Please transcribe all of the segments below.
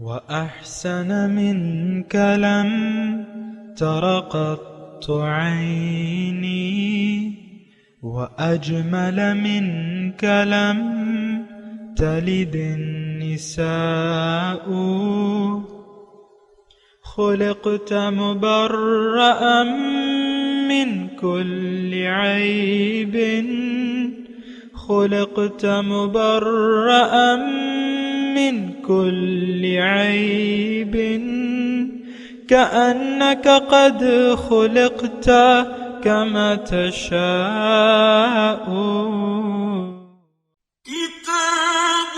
وأحسن منك لم تر قط عيني وأجمل منك لم تلد النساء خلقت مبرأ من كل عيب خلقت مبرأ من كل عيب كأنك قد خلقت كما تشاء كتاب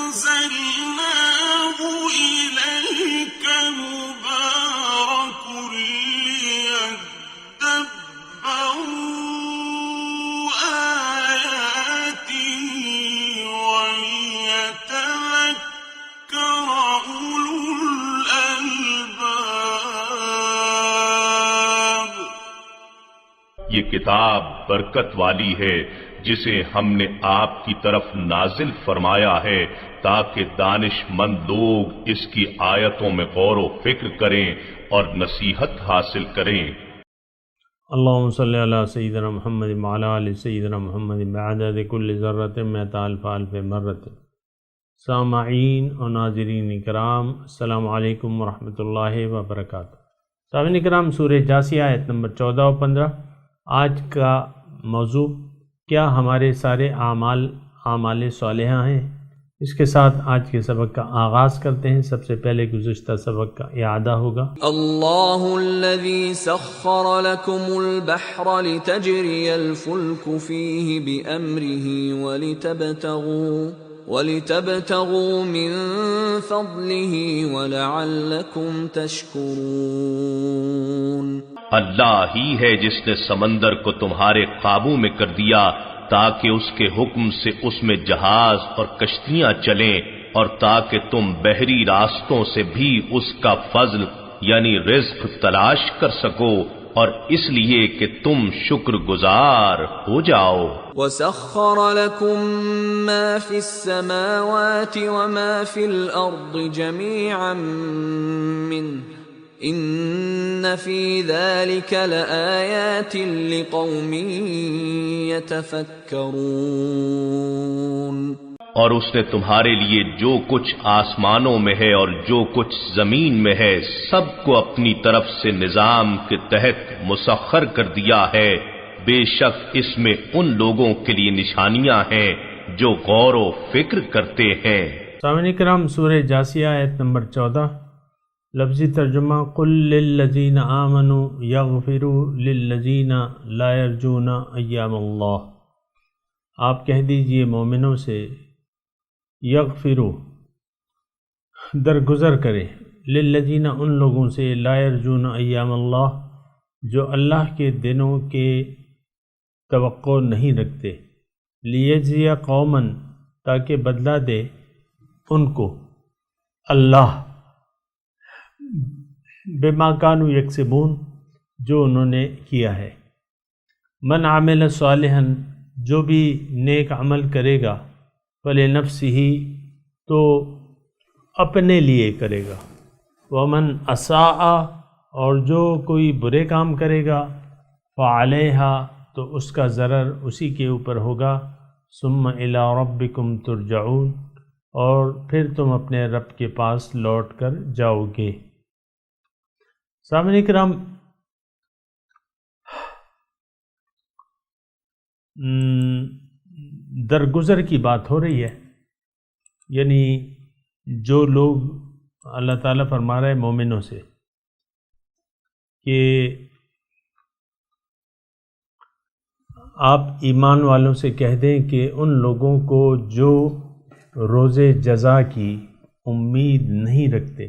أنزلناه إليك مبارك ليدبروا آياته وليتذكر أولو الألباب. یہ کتاب برکت والی ہے جسے ہم نے آپ کی طرف نازل فرمایا ہے تاکہ دانش مند لوگ اس کی آیتوں میں غور و فکر کریں اور نصیحت حاصل کریں. اللہم صلی علی سیدنا محمد وعلی آل سیدنا محمد بعدد کل ذرۃ مئۃ الف الف مرۃ. سامعین اور ناظرین کرام، السلام علیکم ورحمۃ اللہ وبرکاتہ. سامعین کرام، سورہ جاثیہ آیت نمبر 14 و 15. آج کا موضوع کیا ہمارے سارے اعمال صالحہ ہیں؟ اس کے ساتھ آج کے سبق کا آغاز کرتے ہیں. سب سے پہلے گزشتہ سبق کا اعادہ ہوگا. اللہ الذی سخر لکم البحر لتجری الفلک فیہ بأمرہ ولتبتغوا من فضلہ ولعلکم تشکرون. اللہ ہی ہے جس نے سمندر کو تمہارے قابو میں کر دیا تاکہ اس کے حکم سے اس میں جہاز اور کشتیاں چلیں اور تاکہ تم بحری راستوں سے بھی اس کا فضل یعنی رزق تلاش کر سکو اور اس لیے کہ تم شکر گزار ہو جاؤ. وَسَخَّرَ لَكُم مَّا فِي السَّمَاوَاتِ وَمَا فِي الْأَرْضِ جَمِيعًا مِّنْهُ إِنَّ فِي ذَلِكَ لَآيَاتٍ لِقَوْمٍ يَتَفَكَّرُونَ. اور اس نے تمہارے لیے جو کچھ آسمانوں میں ہے اور جو کچھ زمین میں ہے سب کو اپنی طرف سے نظام کے تحت مسخر کر دیا ہے. بے شک اس میں ان لوگوں کے لیے نشانیاں ہیں جو غور و فکر کرتے ہیں. سامعین کرام، سورہ جاثیہ آیت نمبر 14. لفظی ترجمہ: قل للذین آمنوا یغفروا للذین لا یرجون ایام اللہ. آپ کہہ دیجئے مومنوں سے یغفروا درگزر کرے، للذین ان لوگوں سے لا یرجون ایام اللہ جو اللہ کے دنوں کے توقع نہیں رکھتے، لیجزی قوماً تاکہ بدلہ دے ان کو اللہ بما کانوا یکسبون جو انہوں نے کیا ہے. من عمل صالحا جو بھی نیک عمل کرے گا فلنفسہ تو اپنے لیے کرے گا، ومن اساء اور جو کوئی برے کام کرے گا فعلیہا تو اس کا ضرر اسی کے اوپر ہوگا. ثم الی ربکم ترجعون اور پھر تم اپنے رب کے پاس لوٹ کر جاؤ گے. سامعین کرام، درگزر کی بات ہو رہی ہے، یعنی جو لوگ اللہ تعالیٰ فرما رہا ہے مومنوں سے کہ آپ ایمان والوں سے کہہ دیں کہ ان لوگوں کو جو روز جزا کی امید نہیں رکھتے،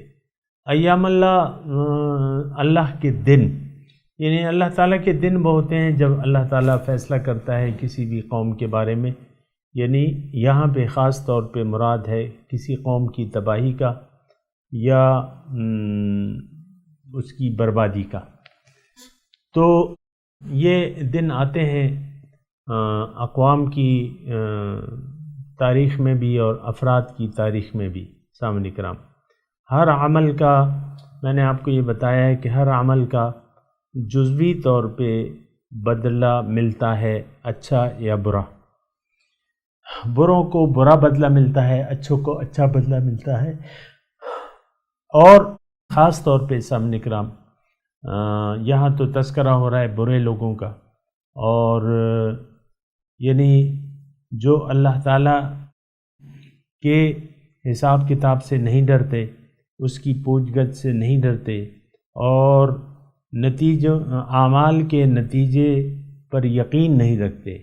ایام اللہ کے دن، یعنی اللہ تعالیٰ کے دن وہ ہوتے ہیں جب اللہ تعالیٰ فیصلہ کرتا ہے کسی بھی قوم کے بارے میں. یعنی یہاں پہ خاص طور پہ مراد ہے کسی قوم کی تباہی کا یا اس کی بربادی کا. تو یہ دن آتے ہیں اقوام کی تاریخ میں بھی اور افراد کی تاریخ میں بھی. سامعین کرام، ہر عمل کا میں نے آپ کو یہ بتایا ہے کہ ہر عمل کا جزوی طور پہ بدلہ ملتا ہے، اچھا یا برا۔ بروں کو برا بدلہ ملتا ہے، اچھوں کو اچھا بدلہ ملتا ہے۔ اور خاص طور پہ سامعین کرام یہاں تو تذکرہ ہو رہا ہے برے لوگوں کا، اور یعنی جو اللہ تعالیٰ کے حساب کتاب سے نہیں ڈرتے، اس کی پوچھ گچھ سے نہیں ڈرتے، اور اعمال کے نتیجے پر یقین نہیں رکھتے،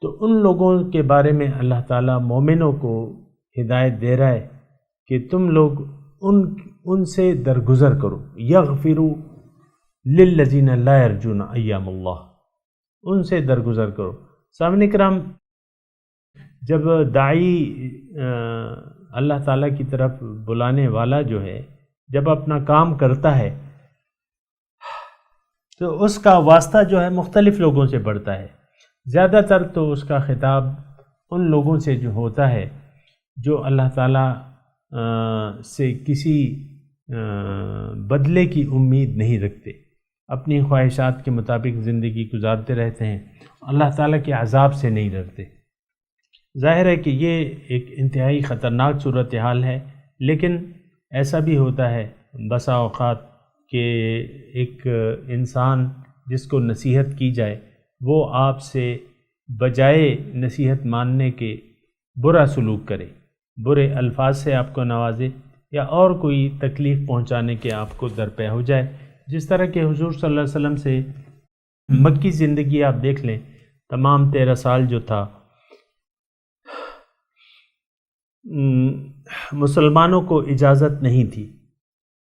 تو ان لوگوں کے بارے میں اللہ تعالیٰ مومنوں کو ہدایت دے رہا ہے کہ تم لوگ ان سے درگزر کرو، یغفروا للذین لا یرجون ایام اللہ، ان سے درگزر کرو۔ سامعین کرام، جب داعی اللہ تعالیٰ کی طرف بلانے والا جو ہے جب اپنا کام کرتا ہے تو اس کا واسطہ جو ہے مختلف لوگوں سے بڑھتا ہے۔ زیادہ تر تو اس کا خطاب ان لوگوں سے جو ہوتا ہے جو اللہ تعالیٰ سے کسی بدلے کی امید نہیں رکھتے، اپنی خواہشات کے مطابق زندگی گزارتے رہتے ہیں، اللہ تعالیٰ کے عذاب سے نہیں ڈرتے۔ ظاہر ہے کہ یہ ایک انتہائی خطرناک صورتحال ہے، لیکن ایسا بھی ہوتا ہے بسا اوقات کہ ایک انسان جس کو نصیحت کی جائے وہ آپ سے بجائے نصیحت ماننے کے برا سلوک کرے، برے الفاظ سے آپ کو نوازے، یا اور کوئی تکلیف پہنچانے کے آپ کو درپے ہو جائے، جس طرح کہ حضور صلی اللہ علیہ وسلم سے مکی زندگی آپ دیکھ لیں، تمام 13 سال جو تھا مسلمانوں کو اجازت نہیں تھی،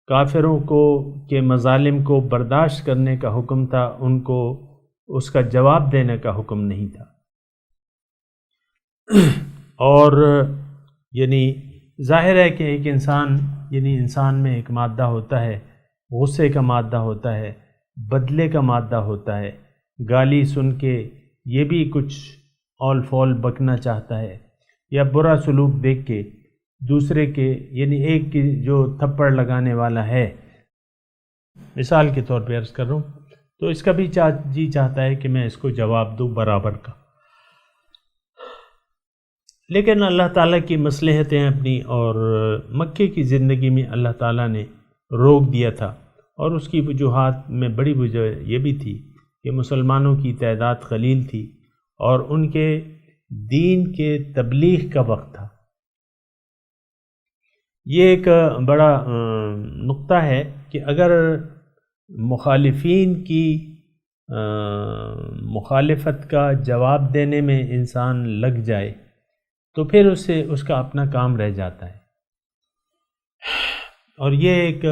کافروں کو کے مظالم کو برداشت کرنے کا حکم تھا، ان کو اس کا جواب دینے کا حکم نہیں تھا۔ اور یعنی ظاہر ہے کہ ایک انسان انسان میں ایک مادہ ہوتا ہے، غصے کا مادہ ہوتا ہے، بدلے کا مادہ ہوتا ہے، گالی سن کے یہ بھی کچھ اول فول بکنا چاہتا ہے، یا برا سلوک دیکھ کے دوسرے کے ایک کی جو تھپڑ لگانے والا ہے، مثال کے طور پہ عرض کر رہا ہوں، تو اس کا بھی جی چاہتا ہے کہ میں اس کو جواب دوں برابر کا۔ لیکن اللہ تعالیٰ کی مصلحتیں اپنی، اور مکے کی زندگی میں اللہ تعالیٰ نے روک دیا تھا، اور اس کی وجوہات میں بڑی وجہ یہ بھی تھی کہ مسلمانوں کی تعداد قلیل تھی، اور ان کے دین کے تبلیغ کا وقت تھا۔ یہ ایک بڑا نقطہ ہے کہ اگر مخالفین کی مخالفت کا جواب دینے میں انسان لگ جائے تو پھر اس کا اپنا کام رہ جاتا ہے، اور یہ ایک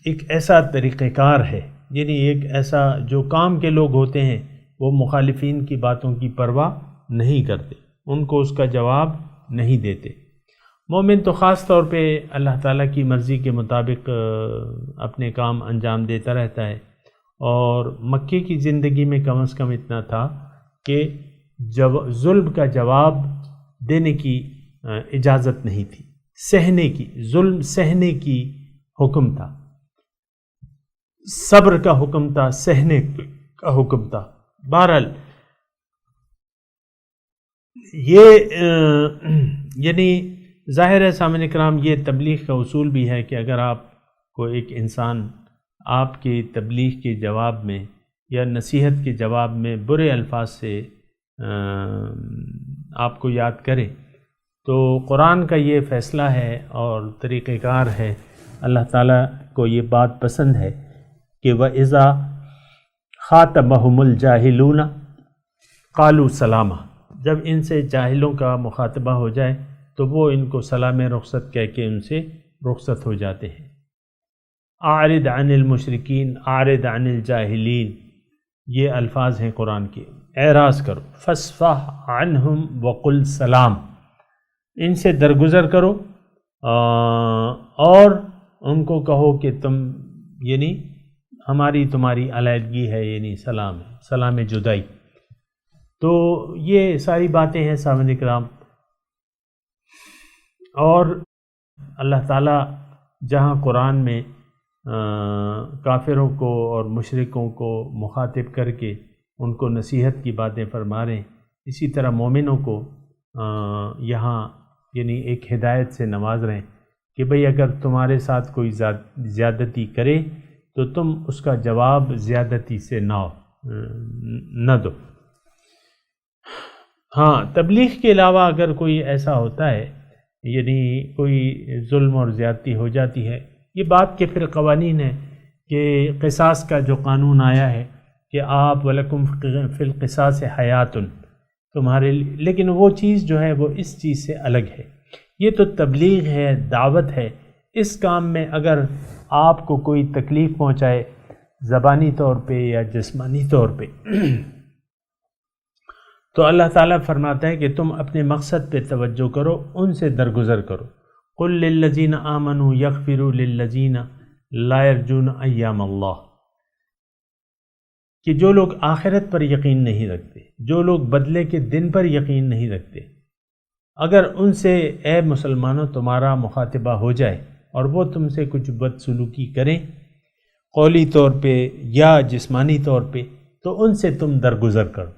ایک ایسا طریقہ کار ہے، ایک ایسا جو کام کے لوگ ہوتے ہیں وہ مخالفین کی باتوں کی پرواہ نہیں کرتے، ان کو اس کا جواب نہیں دیتے۔ مومن تو خاص طور پہ اللہ تعالیٰ کی مرضی کے مطابق اپنے کام انجام دیتا رہتا ہے، اور مکے کی زندگی میں کم از کم اتنا تھا کہ ظلم کا جواب دینے کی اجازت نہیں تھی، سہنے کی، ظلم سہنے کی حکم تھا، صبر کا حکم تھا، سہنے کا حکم تھا۔ بہرحال یہ ظاہر ہے سامعین کرام، یہ تبلیغ کا اصول بھی ہے کہ اگر آپ کو ایک انسان آپ کی تبلیغ کے جواب میں یا نصیحت کے جواب میں برے الفاظ سے آپ کو یاد کرے، تو قرآن کا یہ فیصلہ ہے اور طریقہ کار ہے، اللہ تعالیٰ کو یہ بات پسند ہے کہ وَإِذَا خَاطَبَهُمُ الْجَاهِلُونَ قَالُوا سَلَامًا، جب ان سے جاہلوں کا مخاطبہ ہو جائے تو وہ ان کو سلام رخصت کہہ کے ان سے رخصت ہو جاتے ہیں۔ اعرض عن المشرکین، اعرض عن الجاہلین، یہ الفاظ ہیں قرآن کے، اعراض کرو، فاصفح عنہم وقل سلام، ان سے درگزر کرو اور ان کو کہو کہ تم ہماری تمہاری علیحدگی ہے، سلام ہے، سلام جدائی۔ تو یہ ساری باتیں ہیں سامعین کرام. اور اللہ تعالیٰ جہاں قرآن میں کافروں کو اور مشرکوں کو مخاطب کر کے ان کو نصیحت کی باتیں فرما رہے ہیں، اسی طرح مومنوں کو یہاں یعنی ایک ہدایت سے نواز رہے ہیں کہ بھئی اگر تمہارے ساتھ کوئی زیادتی کرے تو تم اس کا جواب زیادتی سے نہ دو. ہاں، تبلیغ کے علاوہ اگر کوئی ایسا ہوتا ہے یعنی کوئی ظلم اور زیادتی ہو جاتی ہے، یہ بات کے پھر قوانین ہیں کہ قصاص کا جو قانون آیا ہے کہ آپ وَلَكُمْ فِي الْقِصَاصِ حَيَاتٌ تمہارے، لیکن وہ چیز جو ہے وہ اس چیز سے الگ ہے. یہ تو تبلیغ ہے، دعوت ہے. اس کام میں اگر آپ کو کوئی تکلیف پہنچائے زبانی طور پہ یا جسمانی طور پہ تو اللہ تعالیٰ فرماتا ہے کہ تم اپنے مقصد پہ توجہ کرو، ان سے درگزر کرو. قُلْ لِلَّذِينَ آمَنُوا يَغْفِرُوا لِلَّذِينَ لَا يَرْجُونَ أَيَّامَ اللَّهِ، کہ جو لوگ آخرت پر یقین نہیں رکھتے، جو لوگ بدلے کے دن پر یقین نہیں رکھتے، اگر ان سے اے مسلمانوں تمہارا مخاطبہ ہو جائے اور وہ تم سے کچھ بدسلوکی کریں قولی طور پہ یا جسمانی طور پہ، تو ان سے تم درگزر کرو.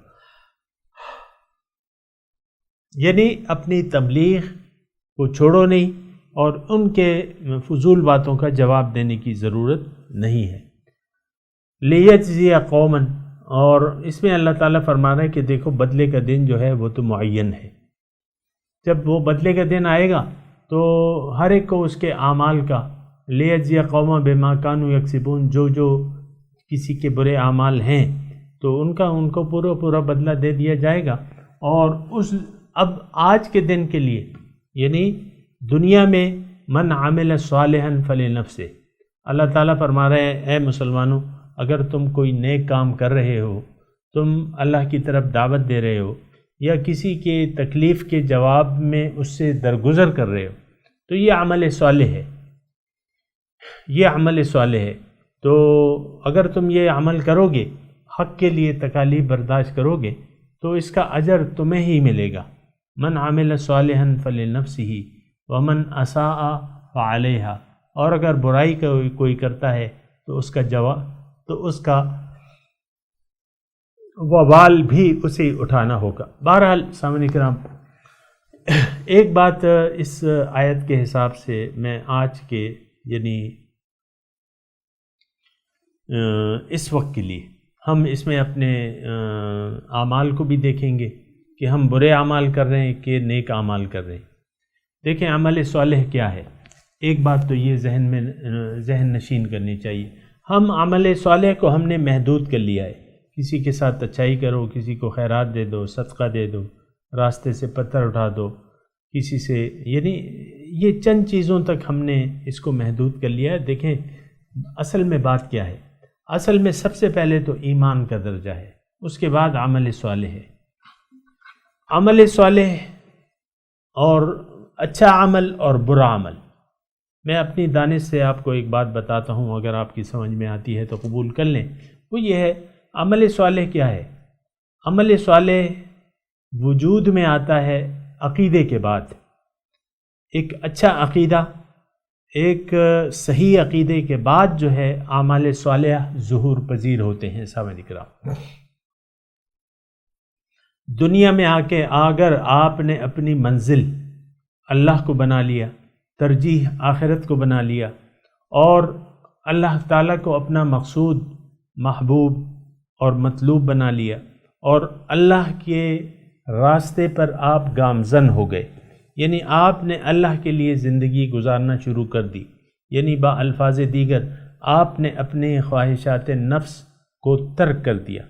یعنی اپنی تبلیغ کو چھوڑو نہیں اور ان کے فضول باتوں کا جواب دینے کی ضرورت نہیں ہے. لیجزی قوما، اور اس میں اللہ تعالیٰ فرما رہا ہے کہ دیکھو بدلے کا دن جو ہے وہ تو معین ہے. جب وہ بدلے کا دن آئے گا تو ہر ایک کو اس کے اعمال کا، لیجزی قوما بما کانوا یکسبون، جو کسی کے برے اعمال ہیں تو ان کو پورا بدلہ دے دیا جائے گا. اور اب آج کے دن کے لیے یعنی دنیا میں من عمل صالحا فلنفسہ، اللہ تعالیٰ فرما رہے ہیں اے مسلمانوں اگر تم کوئی نیک کام کر رہے ہو، تم اللہ کی طرف دعوت دے رہے ہو یا کسی کے تکلیف کے جواب میں اس سے درگزر کر رہے ہو تو یہ عمل صالح ہے، یہ عمل صالح ہے. تو اگر تم یہ عمل کرو گے، حق کے لیے تکالیف برداشت کرو گے، تو اس کا اجر تمہیں ہی ملے گا. من عمل صالحا فلنفسہ ومن اساء فعلیہا، اور اگر برائی کوئی کرتا ہے تو اس کا جواب، تو اس کا وبال بھی اسے اٹھانا ہوگا. بہرحال سامعین کرام، ایک بات اس آیت کے حساب سے میں آج کے یعنی اس وقت کے لیے ہم اس میں اپنے اعمال کو بھی دیکھیں گے کہ ہم برے اعمال کر رہے ہیں کہ نیک اعمال کر رہے ہیں. دیکھیں عمل صالح کیا ہے. ایک بات تو یہ ذہن نشین کرنی چاہیے، ہم عمل صالح کو ہم نے محدود کر لیا ہے. کسی کے ساتھ اچھائی کرو، کسی کو خیرات دے دو، صدقہ دے دو، راستے سے پتھر اٹھا دو کسی سے، یعنی یہ چند چیزوں تک ہم نے اس کو محدود کر لیا ہے. دیکھیں اصل میں بات کیا ہے، اصل میں سب سے پہلے تو ایمان کا درجہ ہے، اس کے بعد عمل صالح ہے. عمل صالح اور اچھا عمل اور برا عمل، میں اپنی دانش سے آپ کو ایک بات بتاتا ہوں، اگر آپ کی سمجھ میں آتی ہے تو قبول کر لیں. وہ یہ ہے عمل صالح کیا ہے. عمل صالح وجود میں آتا ہے عقیدے کے بعد. ایک اچھا عقیدہ، ایک صحیح عقیدے کے بعد جو ہے اعمال صالح ظہور پذیر ہوتے ہیں. سامعین کرام، دنیا میں آ کے اگر آپ نے اپنی منزل اللہ کو بنا لیا، ترجیح آخرت کو بنا لیا، اور اللہ تعالیٰ کو اپنا مقصود، محبوب اور مطلوب بنا لیا، اور اللہ کے راستے پر آپ گامزن ہو گئے، یعنی آپ نے اللہ کے لیے زندگی گزارنا شروع کر دی، یعنی با الفاظ دیگر آپ نے اپنے خواہشات نفس کو ترک کر دیا،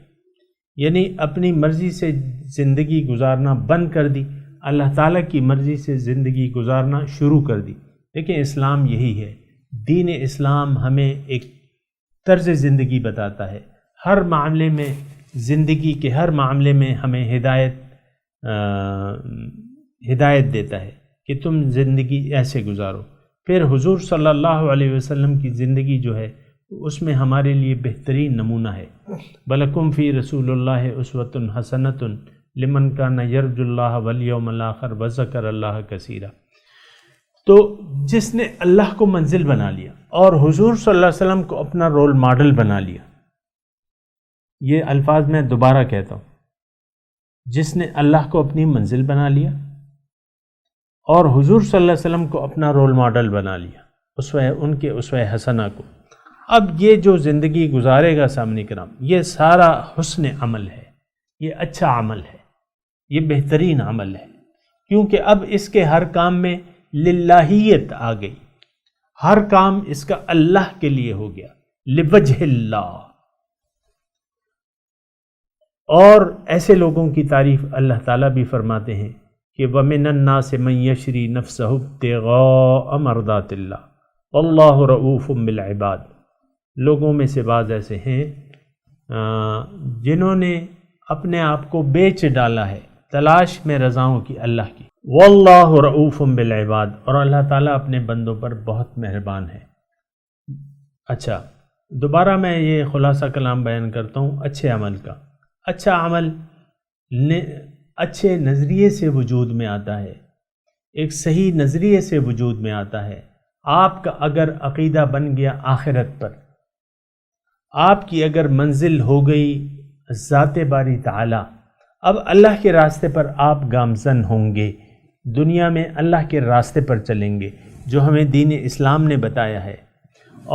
یعنی اپنی مرضی سے زندگی گزارنا بند کر دی، اللہ تعالیٰ کی مرضی سے زندگی گزارنا شروع کر دی. لیکن اسلام یہی ہے، دین اسلام ہمیں ایک طرز زندگی بتاتا ہے. ہر معاملے میں، زندگی کے ہر معاملے میں ہمیں ہدایت دیتا ہے کہ تم زندگی ایسے گزارو. پھر حضور صلی اللہ علیہ وسلم کی زندگی جو ہے اس میں ہمارے لیے بہترین نمونہ ہے. بلکم فی رسول اللہ اسوۃ حسنۃ لمن کان یرجو اللہ والیوم الآخر وذکر اللہ کثیرا۔ تو جس نے اللہ کو منزل بنا لیا اور حضور صلی اللہ علیہ وسلم کو اپنا رول ماڈل بنا لیا، یہ الفاظ میں دوبارہ کہتا ہوں، جس نے اللہ کو اپنی منزل بنا لیا اور حضور صلی اللہ علیہ وسلم کو اپنا رول ماڈل بنا لیا، ان کے اسوہ حسنہ کو، اب یہ جو زندگی گزارے گا سامنے کرام، یہ سارا حسن عمل ہے، یہ اچھا عمل ہے، یہ بہترین عمل ہے، کیونکہ اب اس کے ہر کام میں للہیت آ گئی، ہر کام اس کا اللہ کے لیے ہو گیا، لوجہ اللہ۔ اور ایسے لوگوں کی تعریف اللہ تعالیٰ بھی فرماتے ہیں کہ وَمِنَ النَّاسِ مَن يَشْرِي نَفْسَهُ ابْتِغَاءَ مَرْضَاتِ اللَّهِ وَاللَّهُ رَءُوفٌ بِالْعِبَادِ۔ لوگوں میں سے بعض ایسے ہیں جنہوں نے اپنے آپ کو بیچ ڈالا ہے تلاش میں رضاؤں کی اللہ کی، واللہ رؤوف بالعباد، اور اللہ تعالیٰ اپنے بندوں پر بہت مہربان ہے۔ اچھا، دوبارہ میں یہ خلاصہ کلام بیان کرتا ہوں اچھے عمل کا۔ اچھا عمل اچھے نظریے سے وجود میں آتا ہے، ایک صحیح نظریے سے وجود میں آتا ہے۔ آپ کا اگر عقیدہ بن گیا آخرت پر، آپ کی اگر منزل ہو گئی ذات باری تعالی، اب اللہ کے راستے پر آپ گامزن ہوں گے، دنیا میں اللہ کے راستے پر چلیں گے جو ہمیں دین اسلام نے بتایا ہے،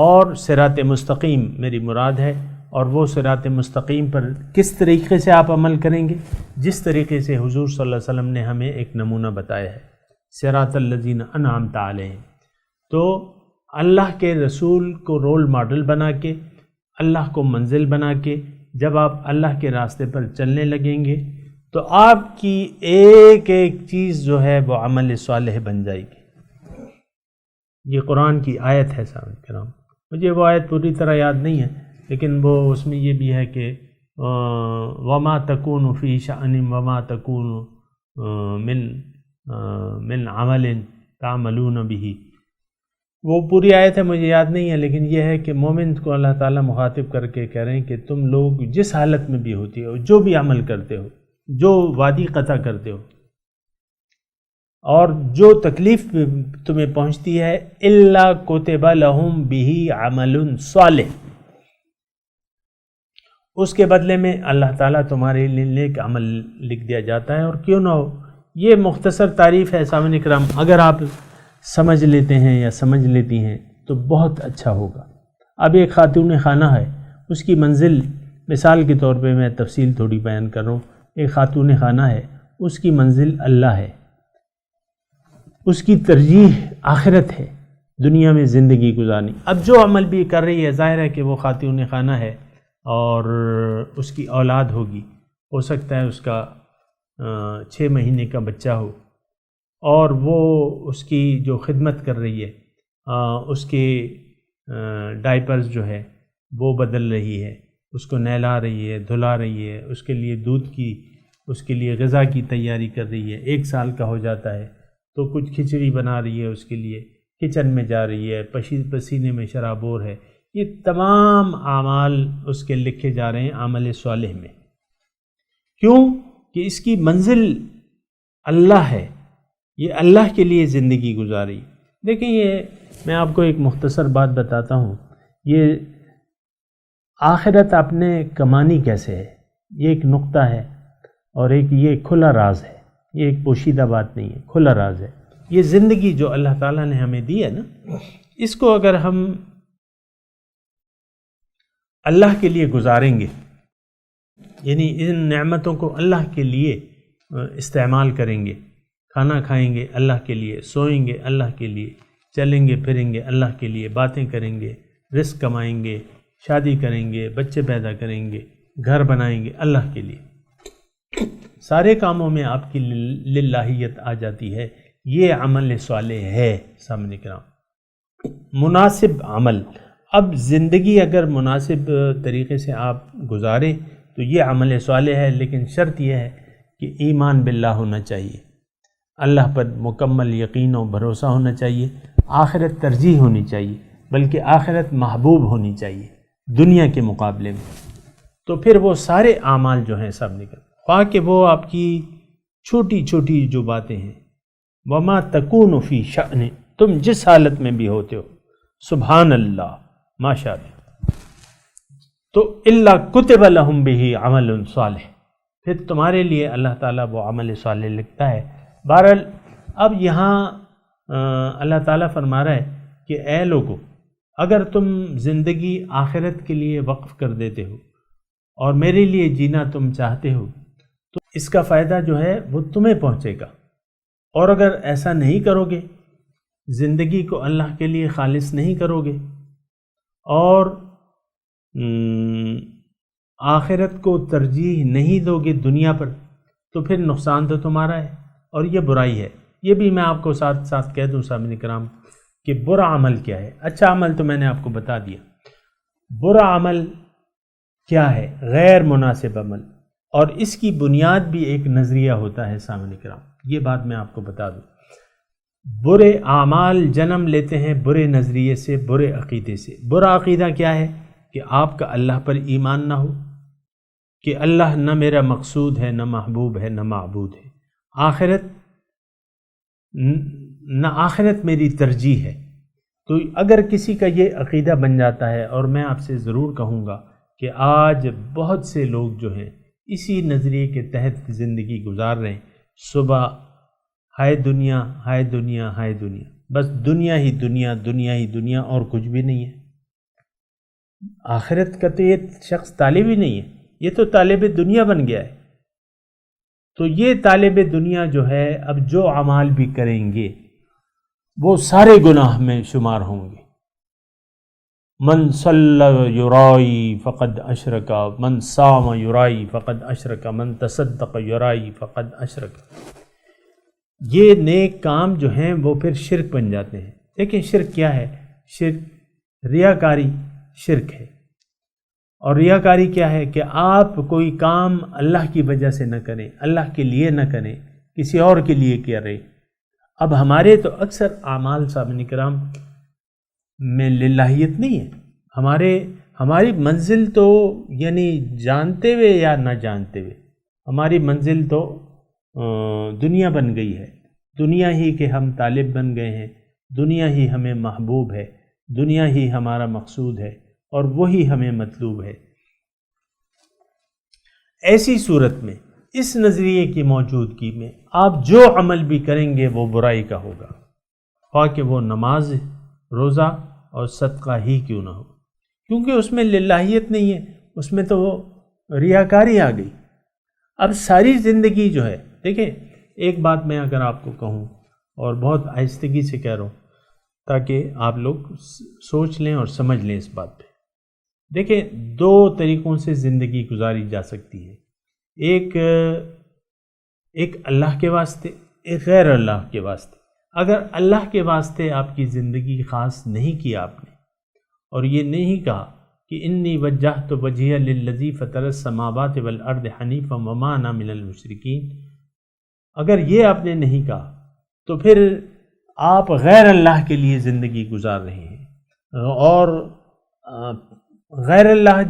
اور صراط مستقیم میری مراد ہے۔ اور وہ صراط مستقیم پر کس طریقے سے آپ عمل کریں گے؟ جس طریقے سے حضور صلی اللہ علیہ وسلم نے ہمیں ایک نمونہ بتایا ہے، صراط الذین انعمت علیہم۔ تو اللہ کے رسول کو رول ماڈل بنا کے، اللہ کو منزل بنا کے جب آپ اللہ کے راستے پر چلنے لگیں گے تو آپ کی ایک ایک چیز جو ہے وہ عمل صالح بن جائے گی۔ یہ قرآن کی آیت ہے سامعین کرام، مجھے وہ آیت پوری طرح یاد نہیں ہے، لیکن وہ اس میں یہ بھی ہے کہ وما تکون فی شأن وما تکون من عمل تعملون به، وہ پوری آیت ہے مجھے یاد نہیں ہے، لیکن یہ ہے کہ مومن کو اللہ تعالیٰ مخاطب کر کے کہہ رہے ہیں کہ تم لوگ جس حالت میں بھی ہوتی ہو، جو بھی عمل کرتے ہو، جو وادی قطع کرتے ہو، اور جو تکلیف تمہیں پہنچتی ہے، الا کتب لہم بہ عمل صالح، اس کے بدلے میں اللہ تعالیٰ تمہارے لیے نیک عمل لکھ دیا جاتا ہے۔ اور کیوں نہ ہو، یہ مختصر تعریف ہے سامعین کرام، اگر آپ سمجھ لیتے ہیں یا سمجھ لیتی ہیں تو بہت اچھا ہوگا۔ اب ایک خاتون خانہ ہے، اس کی منزل، مثال کے طور پہ میں تفصیل تھوڑی بیان کر رہا ہوں، ایک خاتون خانہ ہے، اس کی منزل اللہ ہے، اس کی ترجیح آخرت ہے، دنیا میں زندگی گزارنی۔ اب جو عمل بھی کر رہی ہے، ظاہر ہے کہ وہ خاتون خانہ ہے اور اس کی اولاد ہوگی، ہو سکتا ہے اس کا 6 مہینے کا بچہ ہو، اور وہ اس کی جو خدمت کر رہی ہے، اس کے ڈائپرز جو ہے وہ بدل رہی ہے، اس کو نہلا رہی ہے، دھلا رہی ہے، اس کے لیے دودھ کی، اس کے لیے غذا کی تیاری کر رہی ہے۔ 1 سال کا ہو جاتا ہے تو کچھ کھچڑی بنا رہی ہے اس کے لیے، کچن میں جا رہی ہے، پسینے میں شرابور ہے، یہ تمام اعمال اس کے لکھے جا رہے ہیں عمل صالح میں۔ کیوں کہ اس کی منزل اللہ ہے، یہ اللہ کے لیے زندگی گزاری۔ دیکھیں، یہ میں آپ کو ایک مختصر بات بتاتا ہوں، یہ آخرت آپ نے کمانی کیسے ہے، یہ ایک نقطہ ہے، اور ایک یہ کھلا راز ہے، یہ ایک پوشیدہ بات نہیں ہے، کھلا راز ہے۔ یہ زندگی جو اللہ تعالیٰ نے ہمیں دی ہے نا، اس کو اگر ہم اللہ کے لیے گزاریں گے، یعنی ان نعمتوں کو اللہ کے لیے استعمال کریں گے، کھانا کھائیں گے اللہ کے لیے، سوئیں گے اللہ کے لیے، چلیں گے پھریں گے اللہ کے لیے، باتیں کریں گے، رزق کمائیں گے، شادی کریں گے، بچے پیدا کریں گے، گھر بنائیں گے اللہ کے لیے، سارے کاموں میں آپ کی للہیت آ جاتی ہے۔ یہ عمل صالح ہے سامنے کرام، مناسب عمل۔ اب زندگی اگر مناسب طریقے سے آپ گزاریں تو یہ عمل صالح ہے، لیکن شرط یہ ہے کہ ایمان باللہ ہونا چاہیے، اللہ پر مکمل یقین و بھروسہ ہونا چاہیے، آخرت ترجیح ہونی چاہیے، بلکہ آخرت محبوب ہونی چاہیے دنیا کے مقابلے میں۔ تو پھر وہ سارے اعمال جو ہیں سب نکل، خواہ کہ وہ آپ کی چھوٹی چھوٹی جو باتیں ہیں، وما تکون فی شأن، تم جس حالت میں بھی ہوتے ہو، سبحان اللہ، ماشاء اللہ، تو الا کتب لہم بہ عمل صالح، پھر تمہارے لیے اللہ تعالیٰ وہ عمل صالح لکھتا ہے۔ بہرحال اب یہاں اللہ تعالیٰ فرما رہا ہے کہ اے لوگو، اگر تم زندگی آخرت کے لیے وقف کر دیتے ہو اور میرے لیے جینا تم چاہتے ہو تو اس کا فائدہ جو ہے وہ تمہیں پہنچے گا، اور اگر ایسا نہیں کرو گے، زندگی کو اللہ کے لیے خالص نہیں کرو گے اور آخرت کو ترجیح نہیں دو گے دنیا پر، تو پھر نقصان تو تمہارا ہے اور یہ برائی ہے۔ یہ بھی میں آپ کو ساتھ ساتھ کہہ دوں سامعین کرام کہ برا عمل کیا ہے، اچھا عمل تو میں نے آپ کو بتا دیا، برا عمل کیا ہے، غیر مناسب عمل، اور اس کی بنیاد بھی ایک نظریہ ہوتا ہے سامعین کرام، یہ بات میں آپ کو بتا دوں۔ برے اعمال جنم لیتے ہیں برے نظریے سے، برے عقیدے سے۔ برا عقیدہ کیا ہے؟ کہ آپ کا اللہ پر ایمان نہ ہو، کہ اللہ نہ میرا مقصود ہے، نہ محبوب ہے، نہ معبود ہے، آخرت میری ترجیح ہے۔ تو اگر کسی کا یہ عقیدہ بن جاتا ہے، اور میں آپ سے ضرور کہوں گا کہ آج بہت سے لوگ جو ہیں اسی نظریے کے تحت زندگی گزار رہے ہیں، صبح ہائے دنیا ہائے دنیا ہائے دنیا، بس دنیا ہی دنیا، دنیا ہی دنیا، اور کچھ بھی نہیں ہے۔ آخرت کا تو یہ شخص طالب ہی نہیں ہے، یہ تو طالب دنیا بن گیا ہے۔ تو یہ طالب دنیا جو ہے اب جو اعمال بھی کریں گے وہ سارے گناہ میں شمار ہوں گے۔ من صلی یرائی فقد اشرک، من صام یرائی فقد اشرک، من تصدق یرائی فقد اشرک۔ یہ نیک کام جو ہیں وہ پھر شرک بن جاتے ہیں۔ دیکھیں شرک کیا ہے؟ شرک ریاکاری شرک ہے۔ اور ریاکاری کیا ہے؟ کہ آپ کوئی کام اللہ کی وجہ سے نہ کریں، اللہ کے لیے نہ کریں، کسی اور کے لیے کریں۔ اب ہمارے تو اکثر اعمال سامعین کرام میں للہیت نہیں ہے، ہماری منزل تو یعنی جانتے ہوئے یا نہ جانتے ہوئے ہماری منزل تو دنیا بن گئی ہے، دنیا ہی کے ہم طالب بن گئے ہیں، دنیا ہی ہمیں محبوب ہے، دنیا ہی ہمارا مقصود ہے، اور وہی ہمیں مطلوب ہے۔ ایسی صورت میں اس نظریے کی موجودگی میں آپ جو عمل بھی کریں گے وہ برائی کا ہوگا، خواہ کہ وہ نماز، روزہ اور صدقہ ہی کیوں نہ ہو، کیونکہ اس میں للہیت نہیں ہے، اس میں تو وہ ریاکاری آ گئی۔ اب ساری زندگی جو ہے، دیکھیں ایک بات میں اگر آپ کو کہوں، اور بہت آہستگی سے کہہ رہا ہوں تاکہ آپ لوگ سوچ لیں اور سمجھ لیں اس بات پہ۔ دیکھیں دو طریقوں سے زندگی گزاری جا سکتی ہے، ایک اللہ کے واسطے، ایک غیر اللہ کے واسطے۔ اگر اللہ کے واسطے آپ کی زندگی خاص نہیں کی آپ نے، اور یہ نہیں کہا کہ انی وجہت وجہی للذی فطر السماوات والارض حنیفا وما انا من المشرکین، اگر یہ آپ نے نہیں کہا تو پھر آپ غیر اللہ کے لیے زندگی گزار رہے ہیں، اور غیر اللہ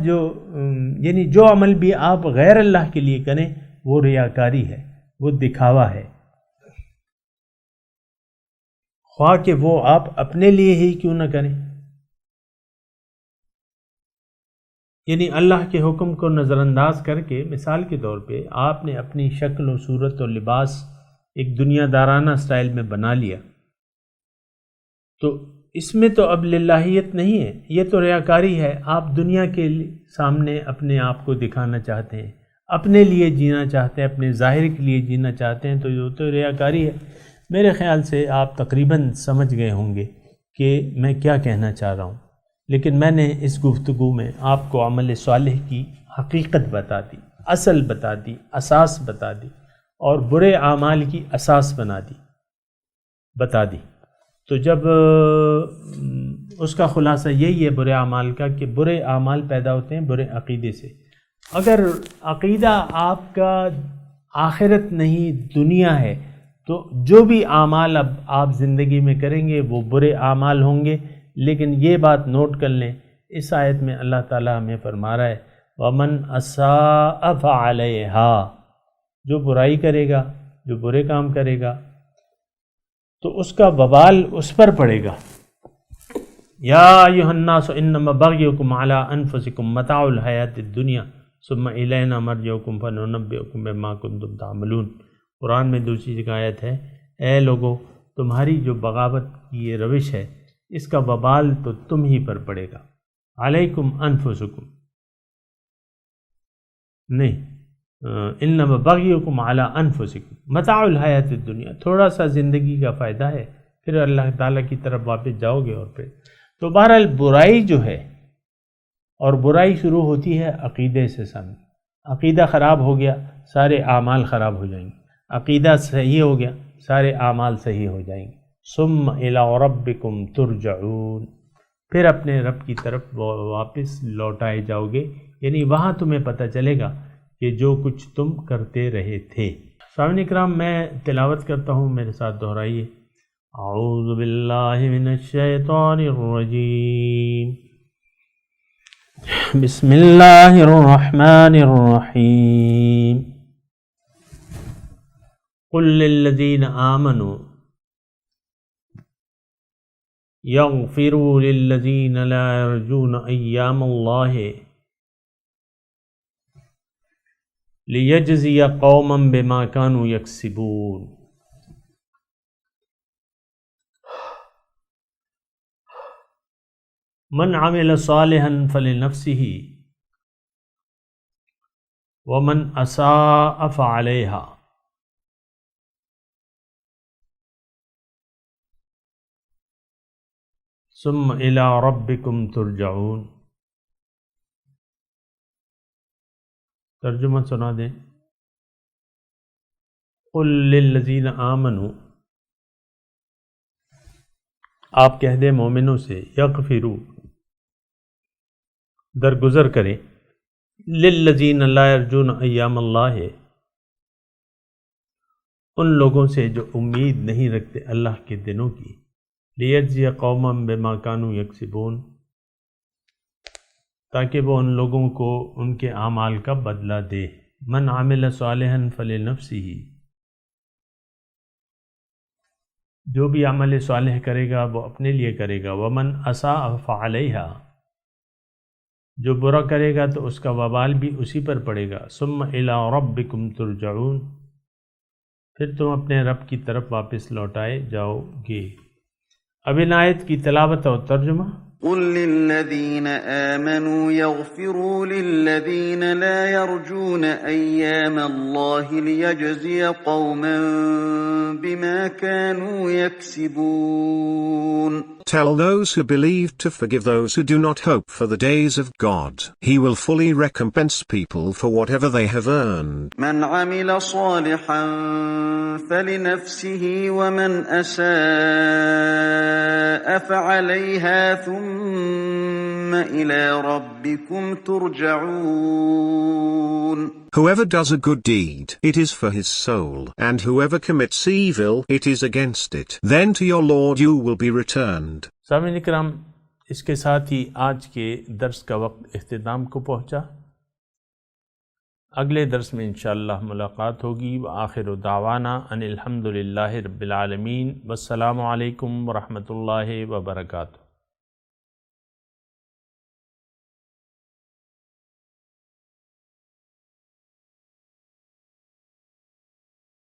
یعنی جو عمل بھی آپ غیر اللہ کے لیے کریں وہ ریاکاری ہے، وہ دکھاوا ہے، خواہ کہ وہ آپ اپنے لیے ہی کیوں نہ کریں۔ یعنی اللہ کے حکم کو نظر انداز کر کے، مثال کے طور پہ آپ نے اپنی شکل و صورت اور لباس ایک دنیا دارانہ سٹائل میں بنا لیا، تو اس میں تو اب للہیت نہیں ہے، یہ تو ریاکاری ہے۔ آپ دنیا کے سامنے اپنے آپ کو دکھانا چاہتے ہیں، اپنے لیے جینا چاہتے ہیں، اپنے ظاہر کے لیے جینا چاہتے ہیں، تو یہ تو ریاکاری ہے۔ میرے خیال سے آپ تقریباً سمجھ گئے ہوں گے کہ میں کیا کہنا چاہ رہا ہوں، لیکن میں نے اس گفتگو میں آپ کو عمل صالح کی حقیقت بتا دی، اصل بتا دی، اساس بتا دی، اور برے اعمال کی اساس بتا دی۔ تو جب اس کا خلاصہ یہی ہے برے اعمال کا، کہ برے اعمال پیدا ہوتے ہیں برے عقیدے سے۔ اگر عقیدہ آپ کا آخرت نہیں دنیا ہے تو جو بھی اعمال اب آپ زندگی میں کریں گے وہ برے اعمال ہوں گے۔ لیکن یہ بات نوٹ کر لیں، اس آیت میں اللہ تعالیٰ ہمیں فرما رہا ہے وَمَنْ أَسَاءَ فَعَلَيْهَا، جو برائی کرے گا، جو برے کام کرے گا تو اس کا وبال اس پر پڑے گا۔ یا ایھا الناس انما بغیکم علی انفسکم متاع الحیات الدنیا ثم الینا مرجعکم فننبئکم بما کنتم تعملون۔ قرآن میں دوسری جگہ آیت ہے، اے لوگو تمہاری جو بغاوت کی یہ روش ہے اس کا وبال تو تم ہی پر پڑے گا۔ علیکم انفسکم نہیں، انما بغیکم علی انفسکم متاع الحیات الدنیا، تھوڑا سا زندگی کا فائدہ ہے، پھر اللہ تعالیٰ کی طرف واپس جاؤ گے۔ اور پھر تو بہرحال برائی جو ہے، اور برائی شروع ہوتی ہے عقیدے سے سامنے۔ عقیدہ خراب ہو گیا سارے اعمال خراب ہو جائیں گے، عقیدہ صحیح ہو گیا سارے اعمال صحیح ہو جائیں گے۔ ثم الی ربکم ترجعون، پھر اپنے رب کی طرف واپس لوٹائے جاؤ گے، یعنی وہاں تمہیں پتہ چلے گا کہ جو کچھ تم کرتے رہے تھے۔ سامعین اکرام، میں تلاوت کرتا ہوں، میرے ساتھ دہرائیے۔ اعوذ باللہ من الشیطان الرجیم، بسم اللہ الرحمن الرحیم، قل للذین آمنوا یغفروا للذین لا یرجون ایام اللہ لیجزی قوما بما كانوا یکسبون۔ من عمل صالحا فلنفسه ومن اساء فعليها ثم الى ربكم ترجعون۔ ترجمہ سنا دیں۔ قل للذین آمنوا، آپ کہہ دیں مومنوں سے، یغفروا درگزر کریں، للذین لا یرجون ایام اللہ ان لوگوں سے جو امید نہیں رکھتے اللہ کے دنوں کی، لیجزی قوما بما كانوا یکسبون تاکہ وہ ان لوگوں کو ان کے اعمال کا بدلہ دے۔ من عمل صالحا فلنفسہ، جو بھی عمل صالح کرے گا وہ اپنے لیے کرے گا۔ ومن اساء فعلیہا، جو برا کرے گا تو اس کا وبال بھی اسی پر پڑے گا۔ ثم الی ربکم ترجعون، پھر تم اپنے رب کی طرف واپس لوٹائے جاؤ گے۔ اب ان آیت کی تلاوت اور ترجمہ۔ قل للذین آمنوا یغفروا للذین لا یرجون ایام اللہ لیجزی قوما بما كانوا یکسبون۔ Tell those who believe to forgive those who do not hope for the days of God. He will fully recompense people for whatever they have earned. من عمل صالحا فلنفسه ومن أساء فعليها ثم إلى ربكم ترجعون۔ Whoever does a good deed, it is for his soul, and whoever commits evil, it is against it. Then to your Lord you will be returned. سامعین اکرام، اس کے ساتھ ہی آج کے درس کا وقت اختتام کو پہنچا۔ اگلے درس میں انشاءاللہ ملاقات ہوگی۔ وآخر دعوانا ان الحمدللہ رب العالمین، والسلام علیکم ورحمۃ اللہ وبرکاتہ۔